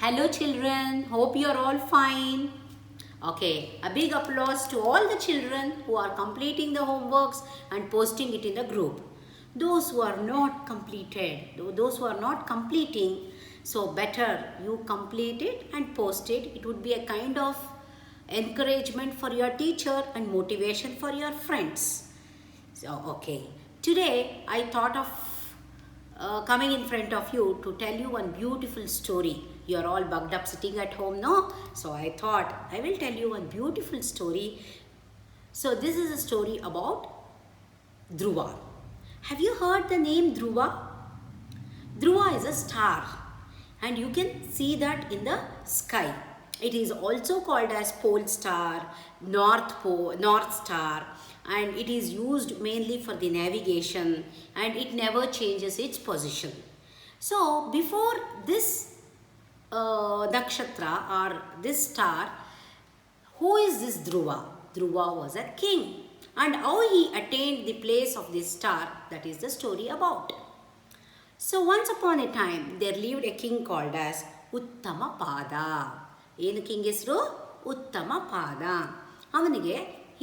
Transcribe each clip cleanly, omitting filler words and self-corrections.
Hello children, hope you are all fine. Okay, a big applause to all the children who are completing the homeworks and posting it in the group. Those who are not completed, those who are not completing, so better you complete it and post it. It would be a kind of encouragement for your teacher and motivation for your friends. So, okay, today I thought of coming in front of you to tell you one beautiful story. You are all bugged up sitting at home, no? So I thought I will tell you one beautiful story. So this is a story about Dhruva. Have you heard the name Dhruva? Dhruva is a star and you can see that in the sky. It is also called as pole star, north star, and it is used mainly for the navigation and it never changes its position. So before this nakshatra or this star, who is this Dhruva? Dhruva was a king, and how he attained the place of this star, that is the story about. So once upon a time there lived a king called as Uttamapada. ಏನು king ಹೆಸರು? ಉತ್ತಮಪಾದ. ಅವನಿಗೆ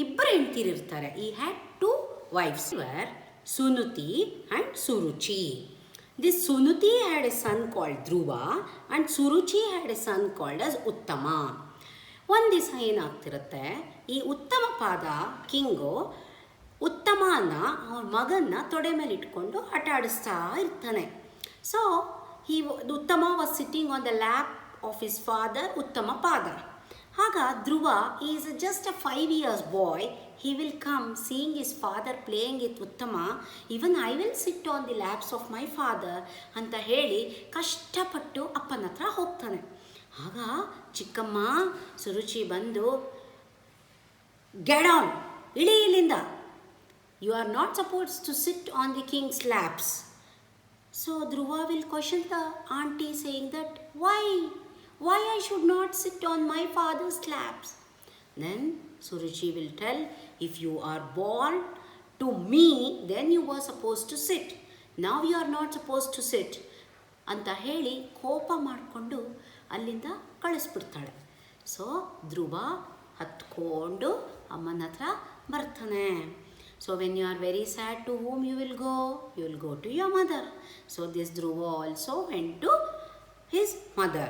ಇಬ್ಬರು ಹೆಂಡತಿರಿರ್ತಾರೆ. ಈ had two wives were Sunuti and Suruchi. This Sunuti had a son called Dhruva and Suruchi had a son called as Uttama. ಒಂದು ದಿವಸ ಏನಾಗ್ತಿರುತ್ತೆ, ಈ ಉತ್ತಮಪಾದ king ಉತ್ತಮನ ಅವನ ಮಗನ್ನ ತೊಡೆ ಮೇಲೆ ಇಟ್ಕೊಂಡು ಆಟ ಆಡಿಸ್ತಾ ಇರ್ತಾನೆ. ಸೊ ಉತ್ತಮ was sitting on the lap of his father Uttamapada. Haga Dhruva is just a 5 years boy. He will come seeing his father playing with Uttama. Even I will sit on the laps of my father anta heli kashtapattu appana hatra hogtane. Haga chikkamma Suruchi bandu, get on, ili ilinda, you are not supposed to sit on the king's laps. So Dhruva will question the auntie saying that why I should not sit on my father's laps. Then Suruchi will tell, if you are born to me, then you were supposed to sit. Now you are not supposed to sit. ಅಂತ ಹೇಳಿ ಕೋಪ ಮಾಡಿಕೊಂಡು ಅಲ್ಲಿಂದ ಕಳಿಸ್ಬಿಡ್ತಾಳೆ. So ಧ್ರುವ ಹತ್ಕೊಂಡು ಅಮ್ಮನ ಹತ್ರ ಬರ್ತಾನೆ. So when you are very sad, to whom you will go? You will go to your mother. So this Dhruva also went to his mother.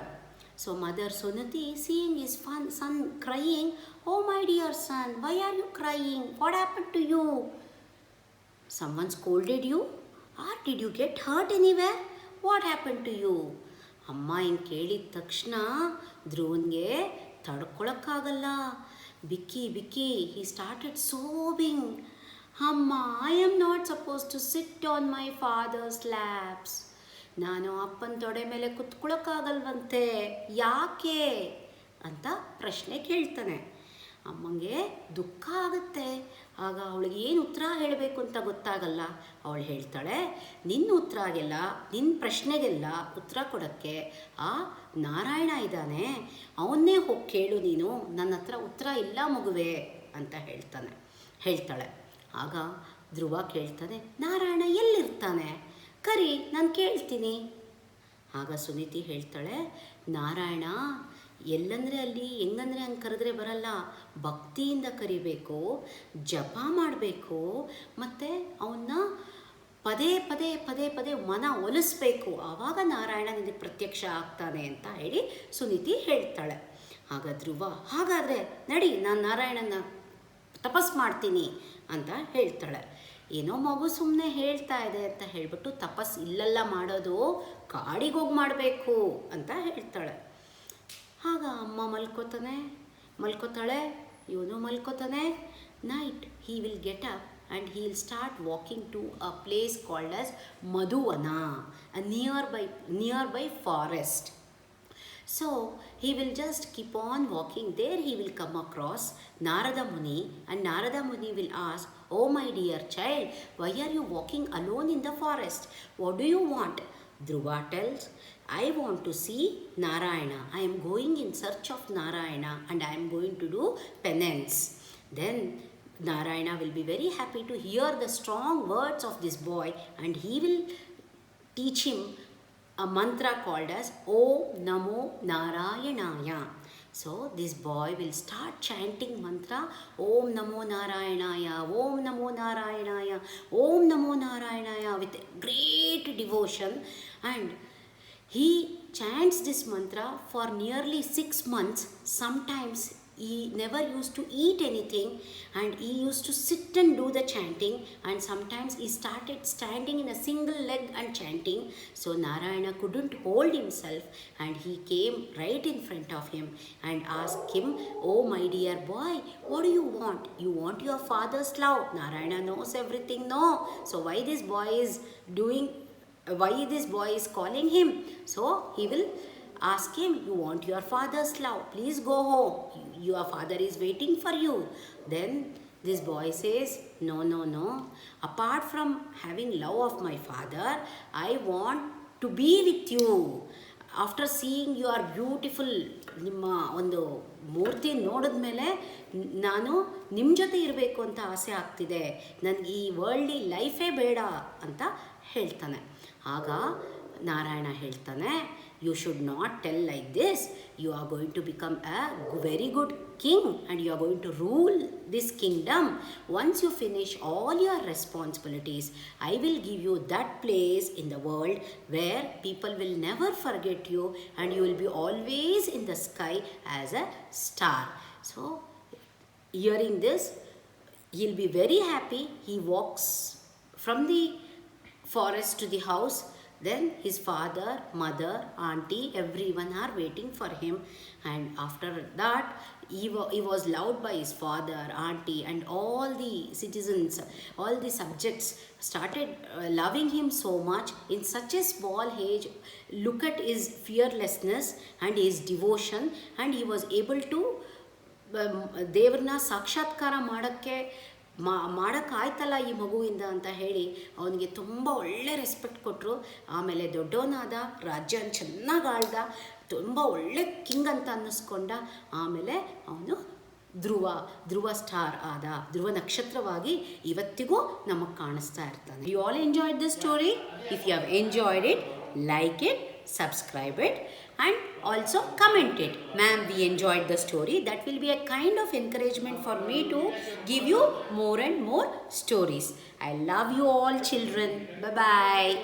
So mother Sunuti, seeing his son crying, oh my dear son, why are you crying? What happened to you? Someone scolded you? Or did you get hurt anywhere? What happened to you? ಅಮ್ಮ ಹಿಂಗೆ ಕೇಳಿದ ತಕ್ಷಣ ಧ್ರುವನ್ಗೆ ತಡ್ಕೊಳಕ್ಕಾಗಲ್ಲ. ಬಿಕ್ಕಿ he started sobbing. Amma, I am not supposed to sit on my father's laps. ನಾನು ಅಪ್ಪನ ತೊಡೆ ಮೇಲೆ ಕುತ್ಕೊಳ್ಳೋಕ್ಕಾಗಲ್ವಂತೆ, ಯಾಕೆ ಅಂತ ಪ್ರಶ್ನೆ ಕೇಳ್ತಾನೆ. ಅಮ್ಮಂಗೆ ದುಃಖ ಆಗುತ್ತೆ. ಆಗ ಅವಳಿಗೆ ಏನು ಉತ್ತರ ಹೇಳಬೇಕು ಅಂತ ಗೊತ್ತಾಗಲ್ಲ. ಅವಳು ಹೇಳ್ತಾಳೆ, ನಿನ್ನ ಉತ್ತರಗೆಲ್ಲ, ನಿನ್ನ ಪ್ರಶ್ನೆಗೆಲ್ಲ ಉತ್ತರ ಕೊಡೋಕ್ಕೆ ಆ ನಾರಾಯಣ ಇದ್ದಾನೆ, ಅವನ್ನೇ ಹೋಗಿ ಕೇಳು ನೀನು, ನನ್ನ ಹತ್ರ ಉತ್ತರ ಇಲ್ಲ ಮಗುವೆ ಅಂತ ಹೇಳ್ತಾಳೆ. ಆಗ ಧ್ರುವ ಕೇಳ್ತಾನೆ, ನಾರಾಯಣ ಎಲ್ಲಿರ್ತಾನೆ? ಕರಿ, ನಾನು ಕೇಳ್ತೀನಿ. ಆಗ ಸುನೀತಿ ಹೇಳ್ತಾಳೆ, ನಾರಾಯಣ ಎಲ್ಲಂದರೆ ಅಲ್ಲಿ, ಹೆಂಗಂದರೆ ಹಂಗೆ ಕರೆದ್ರೆ ಬರಲ್ಲ, ಭಕ್ತಿಯಿಂದ ಕರಿಬೇಕು, ಜಪ ಮಾಡಬೇಕು, ಮತ್ತು ಅವನ್ನ ಪದೇ ಪದೇ ಮನ ಒಲಿಸ್ಬೇಕು, ಆವಾಗ ನಾರಾಯಣ ನಿನಗೆ ಪ್ರತ್ಯಕ್ಷ ಆಗ್ತಾನೆ ಅಂತ ಹೇಳಿ ಸುನೀತಿ ಹೇಳ್ತಾಳೆ. ಆಗ ಧ್ರುವ, ಹಾಗಾದರೆ ನಡಿ, ನಾನು ನಾರಾಯಣನ ತಪಸ್ ಮಾಡ್ತೀನಿ ಅಂತ ಹೇಳ್ತಾಳೆ. ಏನೋ ಮಗು ಸುಮ್ಮನೆ ಹೇಳ್ತಾ ಇದೆ ಅಂತ ಹೇಳ್ಬಿಟ್ಟು, ತಪಸ್ ಇಲ್ಲೆಲ್ಲ ಮಾಡೋದು, ಕಾಡಿಗೆ ಹೋಗಿ ಮಾಡಬೇಕು ಅಂತ ಹೇಳ್ತಾಳೆ. ಆಗ ಅಮ್ಮ ಮಲ್ಕೋತಾಳೆ, ಇವನು ಮಲ್ಕೋತಾನೆ. Night he will get up and he will start walking to a place called as Madhuvana, a nearby forest. So he will just keep on walking. There he will come across Narada Muni, and Narada Muni will ask, oh my dear child, why are you walking alone in the forest? What do you want? Dhruva tells, I want to see Narayana. I am going in search of Narayana and I am going to do penance. Then Narayana will be very happy to hear the strong words of this boy and he will teach him a mantra called as Om Namo Narayanaya. So this boy will start chanting mantra Om Namo Narayanaya, Om Namo Narayanaya, Om Namo Narayanaya with great devotion, and he chants this mantra for nearly 6 months. Sometimes he never used to eat anything and he used to sit and do the chanting, and sometimes he started standing in a single leg and chanting. So Narayana couldn't hold himself and he came right in front of him and asked him, "Oh my dear boy, what do you want? You want your father's love." Narayana knows everything, no? So why this boy is calling him? So he will ask him, "You want your father's love, please go home, your father is waiting for you." Then this boy says, no, apart from having love of my father, I want to be with you. After seeing your beautiful ನಿಮ್ಮ ಒಂದು ಮೂರ್ತಿ ನೋಡಿದ ಮೇಲೆ ನಾನು ನಿಮ್ಮ ಜೊತೆ ಇರಬೇಕು ಅಂತ ಆಸೆ ಆಗ್ತಿದೆ, ನನಗೆ ಈ ವರ್ಲ್ಡ್ಲಿ ಲೈಫೇ ಬೇಡ ಅಂತ ಹೇಳ್ತಾನೆ. ಆಗ ನಾರಾಯಣ ಹೇಳ್ತಾನೆ, "You should not tell like this. You are going to become a very good king and you are going to rule this kingdom. Once you finish all your responsibilities, I will give you that place in the world where people will never forget you and you will be always in the sky as a star." So hearing this, he'll be very happy. He walks from the forest to the house. Then his father, mother, auntie, everyone are waiting for him, and after that he was loved by his father, auntie, and all the citizens, all the subjects started loving him so much. In such a small age, look at his fearlessness and his devotion, and he was able to ದೇವ್ರನ್ನ ಸಾಕ್ಷಾತ್ಕಾರ ಮಾಡೋಕ್ಕಾಯ್ತಲ್ಲ ಈ ಮಗುವಿಂದ ಅಂತ ಹೇಳಿ ಅವನಿಗೆ ತುಂಬ ಒಳ್ಳೆ respect ಕೊಟ್ಟರು. ಆಮೇಲೆ ದೊಡ್ಡವನಾದ, ರಾಜ್ಯನ ಚೆನ್ನಾಗಿ ಆಳ್ದ, ತುಂಬ ಒಳ್ಳೆ ಕಿಂಗ್ ಅಂತ ಅನ್ನಿಸ್ಕೊಂಡ. ಆಮೇಲೆ ಅವನು ಧ್ರುವ ಸ್ಟಾರ್ ಆದ, ಧ್ರುವ ನಕ್ಷತ್ರವಾಗಿ ಇವತ್ತಿಗೂ ನಮಗೆ ಕಾಣಿಸ್ತಾ ಇರ್ತಾನೆ. You all enjoyed this story? If you have enjoyed it, like it, subscribe it, and also comment it. Ma'am, we enjoyed the story. That will be a kind of encouragement for me to give you more and more stories. I love you all children. Bye bye.